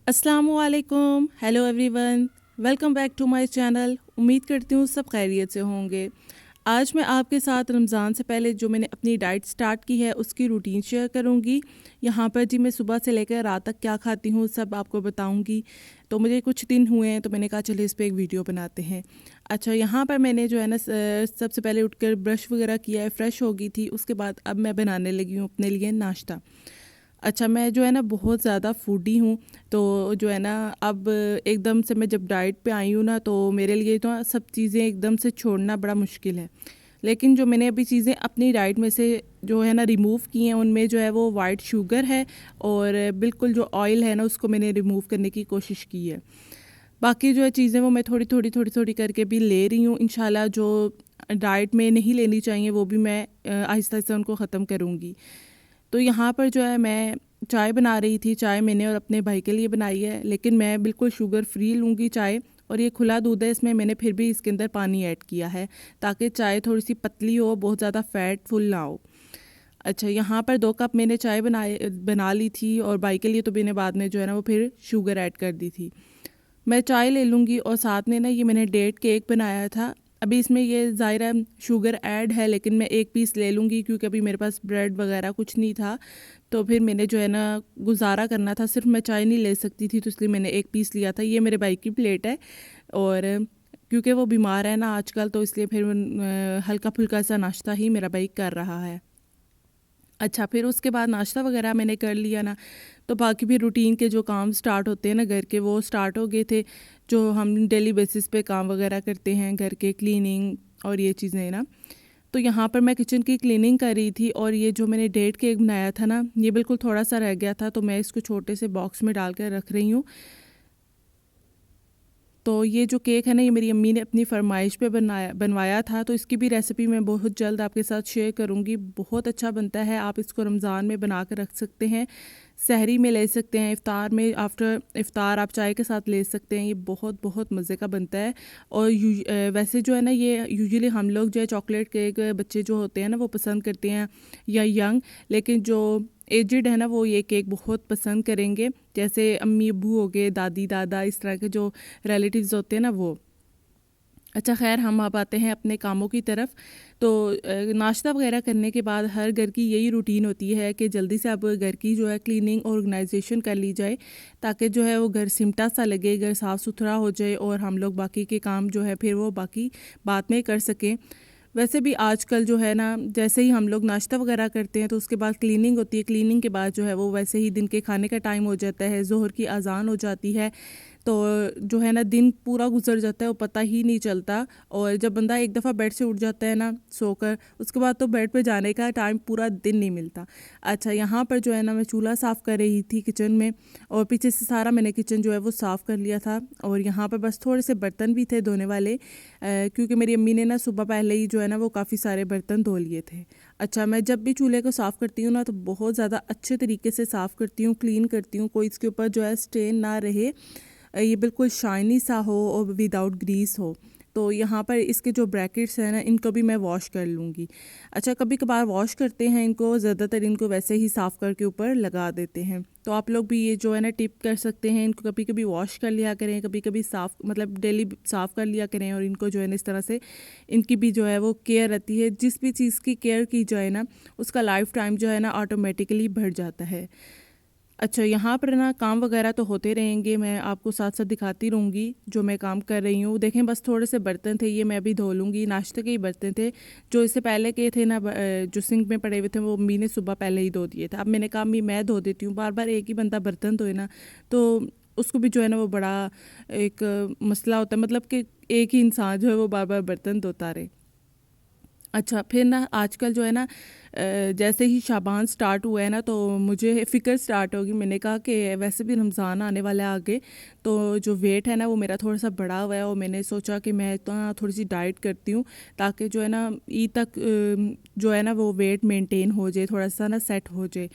अस्सलामुअलैकुम, hello everyone, welcome back to my channel. उम्मीद करती हूँ सब खैरियत से होंगे। आज मैं आपके साथ रमज़ान से पहले जो मैंने अपनी डाइट स्टार्ट की है उसकी रूटीन शेयर करूँगी। यहाँ पर जी मैं सुबह से लेकर रात तक क्या खाती हूँ सब आपको बताऊँगी। तो मुझे कुछ दिन हुए हैं तो मैंने कहा चलिए इस पे एक वीडियो बनाते हैं। अच्छा, यहाँ पर मैंने जो है ना सबसे पहले उठकर ब्रश वगैरह किया है, फ़्रेश हो गई थी। उसके बाद अब मैं बनाने लगी हूँ अपने लिए नाश्ता। अच्छा, मैं जो है ना बहुत ज़्यादा फूडी हूँ, तो जो है ना अब एकदम से मैं जब डाइट पे आई हूँ ना तो मेरे लिए तो सब चीज़ें एकदम से छोड़ना बड़ा मुश्किल है। लेकिन जो मैंने अभी चीज़ें अपनी डाइट में से जो है ना रिमूव की हैं उनमें जो है वो वाइट शुगर है और बिल्कुल जो ऑयल है ना उसको मैंने रिमूव करने की कोशिश की है। बाकी जो है चीज़ें वो मैं थोड़ी थोड़ी करके भी ले रही हूँ। इंशाल्लाह जो डाइट में नहीं लेनी चाहिए वो भी मैं आहिस्ता आहिस्ता उनको ख़त्म करूँगी। तो यहाँ पर जो है मैं चाय बना रही थी। चाय मैंने और अपने भाई के लिए बनाई है, लेकिन मैं बिल्कुल शुगर फ्री लूँगी चाय। और ये खुला दूध है, इसमें मैंने फिर भी इसके अंदर पानी ऐड किया है ताकि चाय थोड़ी सी पतली हो, बहुत ज़्यादा फैटफुल ना हो। अच्छा, यहाँ पर 2 कप मैंने चाय बना ली थी और भाई के लिए तो मैंने बाद में जो है ना वो फिर शुगर ऐड कर दी थी। मैं चाय ले लूँगी और साथ में ना ये मैंने डेट केक बनाया था। अभी इसमें ये ज़ाहिर है शुगर ऐड है, लेकिन मैं 1 पीस ले लूँगी क्योंकि अभी मेरे पास ब्रेड वगैरह कुछ नहीं था। तो फिर मैंने जो है ना गुज़ारा करना था, सिर्फ़ मैं चाय नहीं ले सकती थी, तो इसलिए मैंने 1 पीस लिया था। ये मेरे भाई की प्लेट है और क्योंकि वो बीमार है ना आजकल, तो इसलिए फिर हल्का-फुल्का सा नाश्ता ही मेरा भाई कर रहा है। अच्छा, फिर उसके बाद नाश्ता वगैरह मैंने कर लिया ना, तो बाकी भी रूटीन के जो काम स्टार्ट होते हैं ना घर के, वो स्टार्ट हो गए थे। जो हम डेली बेसिस पे काम वगैरह करते हैं, घर के क्लीनिंग और ये चीज़ें ना। तो यहाँ पर मैं किचन की क्लीनिंग कर रही थी और ये जो मैंने डेट केक बनाया था ना, ये बिल्कुल थोड़ा सा रह गया था, तो मैं इसको छोटे से बॉक्स में डाल कर रख रही हूँ। तो ये जो केक है ना, ये मेरी अम्मी ने अपनी फ़रमाइश पे बनवाया था, तो इसकी भी रेसिपी मैं बहुत जल्द आपके साथ शेयर करूँगी। बहुत अच्छा बनता है, आप इसको रमज़ान में बना कर रख सकते हैं, सहरी में ले सकते हैं, इफ़्तार में आफ्टर इफ़्तार आप चाय के साथ ले सकते हैं। ये बहुत बहुत मज़े का बनता है। और वैसे जो है ना ये यूजुअली हम लोग जो है चॉकलेट केक बच्चे जो होते हैं ना वो पसंद करते हैं या यंग, लेकिन जो एजिड है ना वो ये केक बहुत पसंद करेंगे। जैसे अम्मी अब्बू हो गए, दादी दादा, इस तरह के जो रिलेटिव्स होते हैं ना वो। अच्छा, ख़ैर हम अब आते हैं अपने कामों की तरफ। तो नाश्ता वगैरह करने के बाद हर घर की यही रूटीन होती है कि जल्दी से अब घर की जो है क्लीनिंग ऑर्गेनाइजेशन कर ली जाए, ताकि जो है वो घर सिमटा सा लगे, घर साफ़ सुथरा हो जाए और हम लोग बाकी के काम जो है फिर वो बाकी बाद में कर सकें। वैसे भी आजकल जो है ना, जैसे ही हम लोग नाश्ता वगैरह करते हैं तो उसके बाद क्लीनिंग होती है, क्लीनिंग के बाद जो है वो वैसे ही दिन के खाने का टाइम हो जाता है, ज़ोहर की अज़ान हो जाती है। तो जो है ना दिन पूरा गुजर जाता है, वो पता ही नहीं चलता। और जब बंदा एक दफ़ा बेड से उठ जाता है ना सोकर, उसके बाद तो बेड पे जाने का टाइम पूरा दिन नहीं मिलता। अच्छा, यहाँ पर जो है ना मैं चूल्हा साफ़ कर रही थी किचन में, और पीछे से सारा मैंने किचन जो है वो साफ़ कर लिया था। और यहाँ पर बस थोड़े से बर्तन भी थे धोने वाले, क्योंकि मेरी अम्मी ने ना सुबह पहले ही जो है ना वो काफ़ी सारे बर्तन धो लिए थे। अच्छा, मैं जब भी चूल्हे को साफ़ करती हूँ ना तो बहुत ज़्यादा अच्छे तरीके से साफ़ करती हूँ, क्लीन करती हूँ, कोई इसके ऊपर जो है स्टेन ना रहे, ये बिल्कुल शाइनी सा हो और विदाउट ग्रीस हो। तो यहाँ पर इसके जो ब्रैकेट्स हैं ना इनको भी मैं वॉश कर लूँगी। अच्छा, कभी कभार वॉश करते हैं इनको, ज़्यादातर इनको वैसे ही साफ़ करके ऊपर लगा देते हैं। तो आप लोग भी ये जो है ना टिप कर सकते हैं, इनको कभी कभी वॉश कर लिया करें, कभी कभी साफ़ मतलब डेली साफ़ कर लिया करें। और इनको जो है ना इस तरह से इनकी भी जो है वो केयर रहती है। जिस भी चीज़ की केयर की जाए ना उसका लाइफ टाइम जो है ना ऑटोमेटिकली बढ़ जाता है। अच्छा, यहाँ पर ना काम वगैरह तो होते रहेंगे, मैं आपको साथ साथ दिखाती रहूँगी जो मैं काम कर रही हूँ। देखें, बस थोड़े से बर्तन थे, ये मैं अभी धो लूँगी। नाश्ते के ही बर्तन थे, जो इससे पहले के थे ना जो सिंक में पड़े हुए थे वो मम्मी ने सुबह पहले ही धो दिए थे। अब मैंने कहा अम्मी मैं धो देती हूँ, बार बार एक ही बंदा बर्तन धोए ना तो उसको भी जो है ना वो बड़ा एक मसला होता है, मतलब कि एक ही इंसान जो है वो बार बार बर्तन धोता रहे। अच्छा, फिर ना आजकल जो है ना जैसे ही शाबान स्टार्ट हुआ है ना तो मुझे फ़िक्र स्टार्ट होगी। मैंने कहा कि वैसे भी रमज़ान आने वाला है आगे, तो जो वेट है ना वो मेरा थोड़ा सा बढ़ा हुआ है, और मैंने सोचा कि मैं तो ना थोड़ी सी डाइट करती हूँ ताकि जो है ना ईद तक जो है ना वो वेट मेंटेन हो जाए, थोड़ा सा ना सेट हो जाए।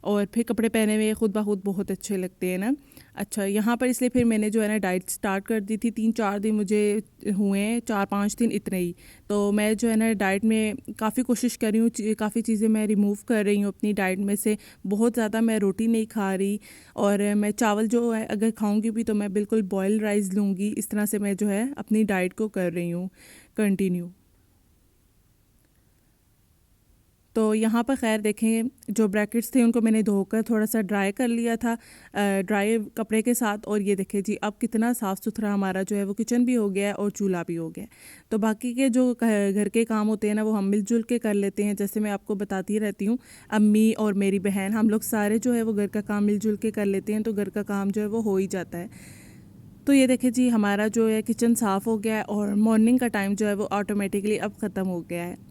और फिर कपड़े पहने हुए खुद ब खुद बहुत अच्छे लगते हैं ना। अच्छा, यहाँ पर इसलिए फिर मैंने जो है ना डाइट स्टार्ट कर दी थी। 3-4 दिन मुझे हुए हैं, 4-5 दिन इतने ही। तो मैं जो है ना डाइट में काफ़ी कोशिश कर रही हूँ, काफ़ी चीज़ें मैं रिमूव कर रही हूँ अपनी डाइट में से। बहुत ज़्यादा मैं रोटी नहीं खा रही, और मैं चावल जो है अगर खाऊंगी भी तो मैं बिल्कुल बॉयल राइस लूँगी। इस तरह से मैं जो है अपनी डाइट को कर रही हूँ कंटिन्यू। तो यहाँ पर ख़ैर देखें, जो ब्रैकेट्स थे उनको मैंने धोकर थोड़ा सा ड्राई कर लिया था ड्राई कपड़े के साथ। और ये देखें जी, अब कितना साफ़ सुथरा हमारा जो है वो किचन भी हो गया है और चूल्हा भी हो गया है। तो बाकी के जो घर के काम होते हैं ना, वो हम मिलजुल के कर लेते हैं। जैसे मैं आपको बताती रहती हूँ, अम्मी और मेरी बहन, हम लोग सारे जो है वो घर का काम मिलजुल के कर लेते हैं, तो घर का काम जो है वो हो ही जाता है। तो ये देखें जी, हमारा जो है किचन साफ़ हो गया है और मॉर्निंग का टाइम जो है वो ऑटोमेटिकली अब ख़त्म हो गया है।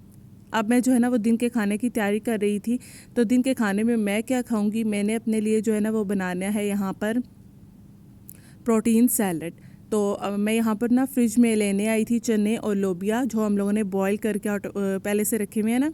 अब मैं जो है ना वो दिन के खाने की तैयारी कर रही थी। तो दिन के खाने में मैं क्या खाऊंगी, मैंने अपने लिए जो है ना वो बनाना है यहाँ पर प्रोटीन सैलड। तो मैं यहाँ पर ना फ्रिज में लेने आई थी चने और लोबिया, जो हम लोगों ने बॉईल करके पहले से रखे हुए हैं ना।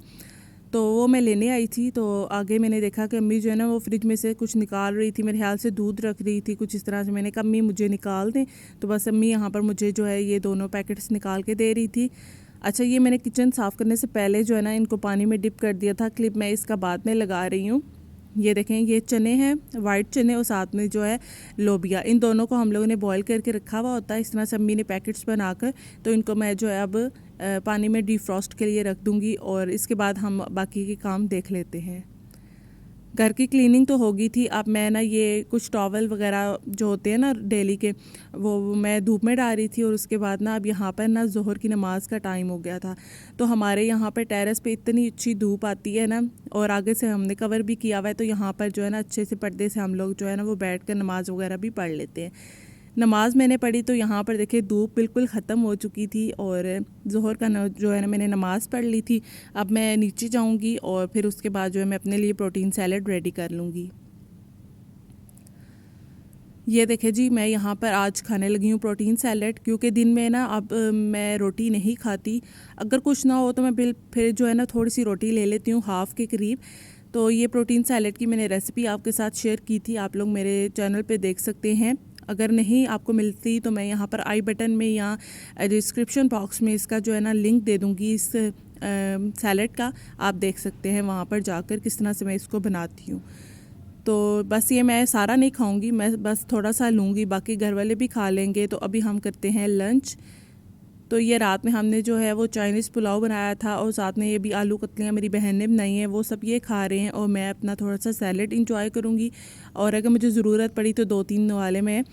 तो वो मैं लेने आई थी। तो आगे मैंने देखा कि अम्मी जो है ना वो फ्रिज में से कुछ निकाल रही थी, मेरे ख्याल से दूध रख रही थी कुछ इस तरह से। मैंने कहा अम्मी मुझे निकाल दें, तो बस अम्मी यहाँ पर मुझे जो है ये दोनों पैकेट्स निकाल के दे रही थी। अच्छा, ये मैंने किचन साफ़ करने से पहले जो है ना इनको पानी में डिप कर दिया था। क्लिप मैं इसका बाद में लगा रही हूँ। ये देखें, ये चने हैं, वाइट चने, और साथ में जो है लोबिया। इन दोनों को हम लोगों ने बॉईल करके रखा हुआ होता है। इस तरह से अम्मी ने पैकेट्स बनाकर, तो इनको मैं जो है अब पानी में डिफ्रॉस्ट के लिए रख दूँगी, और इसके बाद हम बाकी के काम देख लेते हैं। घर की क्लीनिंग तो होगी थी। अब मैं ना ये कुछ टॉवल वगैरह जो होते हैं ना डेली के, वो मैं धूप में डाल रही थी। और उसके बाद ना अब यहाँ पर ना ज़ोहर की नमाज़ का टाइम हो गया था। तो हमारे यहाँ पर टेरेस पे इतनी अच्छी धूप आती है ना, और आगे से हमने कवर भी किया हुआ है, तो यहाँ पर जो है ना अच्छे से पर्दे से हम लोग जो है ना वो बैठ कर नमाज़ वगैरह भी पढ़ लेते हैं। नमाज़ मैंने पढ़ी तो यहाँ पर देखिए धूप बिल्कुल ख़त्म हो चुकी थी, और ज़ोहर का जो है ना मैंने नमाज़ पढ़ ली थी। अब मैं नीचे जाऊँगी और फिर उसके बाद जो है मैं अपने लिए प्रोटीन सैलड रेडी कर लूँगी। ये देखे जी, मैं यहाँ पर आज खाने लगी हूँ प्रोटीन सैलड, क्योंकि दिन में ना अब मैं रोटी नहीं खाती। अगर कुछ ना हो तो मैं फिर जो है ना थोड़ी सी रोटी ले लेती हूँ, हाफ़ के करीब। तो ये प्रोटीन सैलड की मैंने रेसिपी आपके साथ शेयर की थी, आप लोग मेरे चैनल पे देख सकते हैं। अगर नहीं आपको मिलती तो मैं यहाँ पर आई बटन में या डिस्क्रिप्शन बॉक्स में इसका जो है ना लिंक दे दूँगी, इस सैलड का। आप देख सकते हैं वहाँ पर जाकर किस तरह से मैं इसको बनाती हूँ। तो बस ये मैं सारा नहीं खाऊंगी, मैं बस थोड़ा सा लूँगी, बाकी घर वाले भी खा लेंगे। तो अभी हम करते हैं लंच। तो ये रात में हमने जो है वो चाइनीज़ पुलाव बनाया था, और साथ में ये भी आलू कतलियाँ मेरी बहन ने बनाई हैं, वो सब ये खा रहे हैं, और मैं अपना थोड़ा सा सैलेड इंजॉय करूँगी। और अगर मुझे ज़रूरत पड़ी तो 2-3 वाले मैं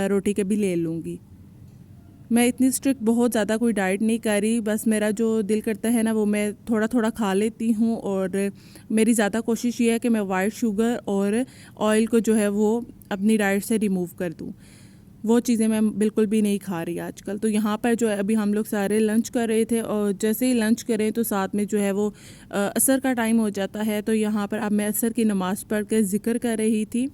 रोटी के भी ले लूँगी। मैं इतनी स्ट्रिक्ट बहुत ज़्यादा कोई डाइट नहीं कर रही, बस मेरा जो दिल करता है ना वो मैं थोड़ा थोड़ा खा लेती हूँ। और मेरी ज़्यादा कोशिश ये है कि मैं वाइट शुगर और ऑयल को जो है वो अपनी डाइट से रिमूव कर दूँ। वो चीज़ें मैं बिल्कुल भी नहीं खा रही आजकल। तो यहाँ पर जो है अभी हम लोग सारे लंच कर रहे थे, और जैसे ही लंच करें तो साथ में जो है वो असर का टाइम हो जाता है। तो यहाँ पर अब मैं असर की नमाज़ पढ़ कर ज़िक्र कर रही थी।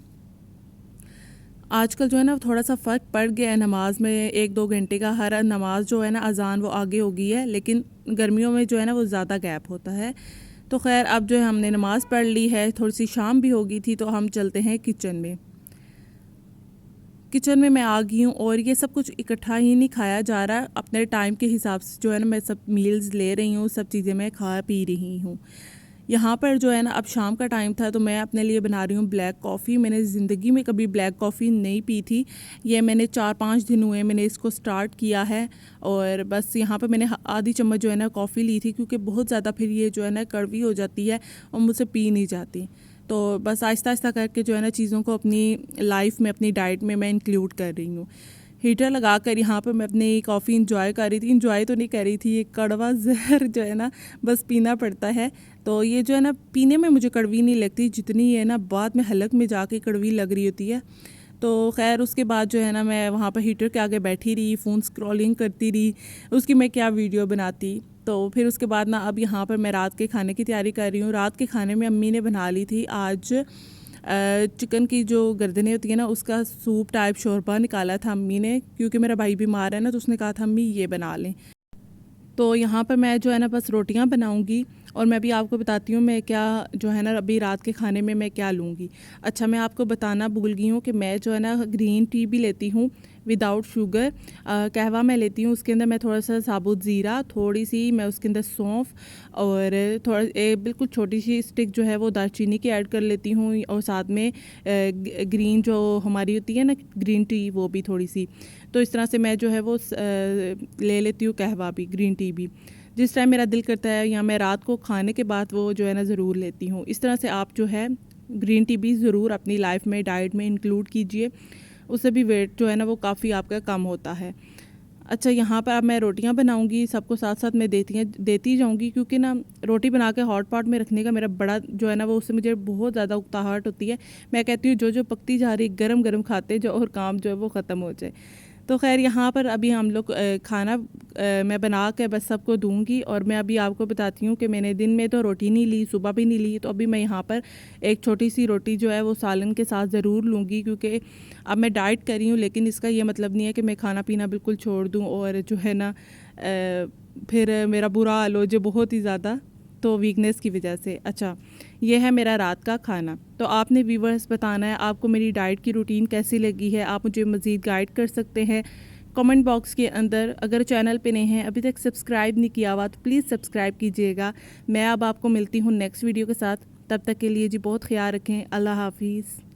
आजकल जो है ना थोड़ा सा फ़र्क पड़ गया है नमाज़ में, 1-2 घंटे का हर नमाज जो है ना अज़ान वो आगे हो गई है, लेकिन गर्मियों में जो है ना वो ज़्यादा गैप होता है। तो खैर अब जो है हमने नमाज़ पढ़ ली है, थोड़ी सी शाम भी हो गई थी, तो हम चलते हैं किचन में। किचन में मैं आ गई हूँ, और ये सब कुछ इकट्ठा ही नहीं खाया जा रहा, अपने टाइम के हिसाब से जो है ना मैं सब मील्स ले रही हूँ, सब चीज़ें मैं खा पी रही हूँ। यहाँ पर जो है ना अब शाम का टाइम था, तो मैं अपने लिए बना रही हूँ ब्लैक कॉफ़ी। मैंने ज़िंदगी में कभी ब्लैक कॉफ़ी नहीं पी थी। ये मैंने 4-5 दिन हुए मैंने इसको स्टार्ट किया है, और बस यहाँ पर मैंने आधी चम्मच जो है ना कॉफ़ी ली थी, क्योंकि बहुत ज़्यादा फिर ये जो है ना कड़वी हो जाती है और मुझसे पी नहीं जाती। तो बस आहिस्ता आहिस्ता करके जो है ना चीज़ों को अपनी लाइफ में, अपनी डाइट में मैं इंक्लूड कर रही हूँ। हीटर लगा कर यहाँ पर मैं अपनी कॉफ़ी इंजॉय कर रही थी। इंजॉय तो नहीं कर रही थी, ये कड़वा जहर जो है ना बस पीना पड़ता है। तो ये जो है ना पीने में मुझे कड़वी नहीं लगती, जितनी है ना बाद में हलक में जाके कड़वी लग रही होती है। तो खैर उसके बाद जो है ना मैं वहाँ पर हीटर के आगे बैठी रही, फ़ोन स्क्रॉलिंग करती रही, उसकी मैं क्या वीडियो बनाती। तो फिर उसके बाद ना अब यहाँ पर मैं रात के खाने की तैयारी कर रही हूँ। रात के खाने में अम्मी ने बना ली थी आज चिकन की जो गर्दनें होती है ना, उसका सूप टाइप शोरबा निकाला था अम्मी ने, क्योंकि मेरा भाई बीमार है ना, तो उसने कहा था अम्मी ये बना लें। तो यहाँ पर मैं जो है ना बस रोटियाँ बनाऊँगी और मैं अभी आपको बताती हूँ मैं क्या जो है ना अभी रात के खाने में मैं क्या लूँगी। अच्छा, मैं आपको बताना भूल गई हूँ कि मैं जो है ना ग्रीन टी भी लेती हूँ विदाउट शुगर। कहवा मैं लेती हूँ, उसके अंदर मैं थोड़ा सा साबुत ज़ीरा, थोड़ी सी मैं उसके अंदर सौंफ और बिल्कुल छोटी सी स्टिक जो है वो दालचीनी की ऐड कर लेती हूँ और साथ में ग्रीन जो हमारी होती है ना ग्रीन टी वो भी थोड़ी सी। तो इस तरह से मैं जो है वो ले लेती हूँ कहवा भी, ग्रीन टी भी, जिस टाइम मेरा दिल करता है, या मैं रात को खाने के बाद वो जो है ना ज़रूर लेती हूँ। इस तरह से आप जो है ग्रीन टी भी ज़रूर अपनी लाइफ में डाइट में इंक्लूड कीजिए, उससे भी वेट जो है ना वो काफ़ी आपका कम होता है। अच्छा, यहाँ पर अब मैं रोटियाँ बनाऊँगी, सबको साथ साथ मैं देती जाऊँगी, क्योंकि ना रोटी बना के हॉट पॉट में रखने का मेरा बड़ा जो है ना वो उससे मुझे बहुत ज़्यादा उकताहट होती है। मैं कहती हूँ जो जो पकती जा रही गरम गरम खाते जो और काम जो है वो ख़त्म हो जाए। तो खैर यहाँ पर अभी हम लोग खाना मैं बना के बस सबको दूंगी, और मैं अभी आपको बताती हूँ कि मैंने दिन में तो रोटी नहीं ली, सुबह भी नहीं ली, तो अभी मैं यहाँ पर एक छोटी सी रोटी जो है वो सालन के साथ ज़रूर लूँगी, क्योंकि अब मैं डाइट कर रही हूँ, लेकिन इसका ये मतलब नहीं है कि मैं खाना पीना बिल्कुल छोड़ दूँ और जो है ना फिर मेरा बुरा हाल हो जो बहुत ही ज़्यादा, तो वीकनेस की वजह से। अच्छा, ये है मेरा रात का खाना। तो आपने व्यूवर्स बताना है आपको मेरी डाइट की रूटीन कैसी लगी है, आप मुझे मज़ीद गाइड कर सकते हैं कमेंट बॉक्स के अंदर। अगर चैनल पे नए हैं, अभी तक सब्सक्राइब नहीं किया हुआ, तो प्लीज़ सब्सक्राइब कीजिएगा। मैं अब आपको मिलती हूँ नेक्स्ट वीडियो के साथ, तब तक के लिए जी बहुत ख्याल रखें। अल्लाह हाफिज़।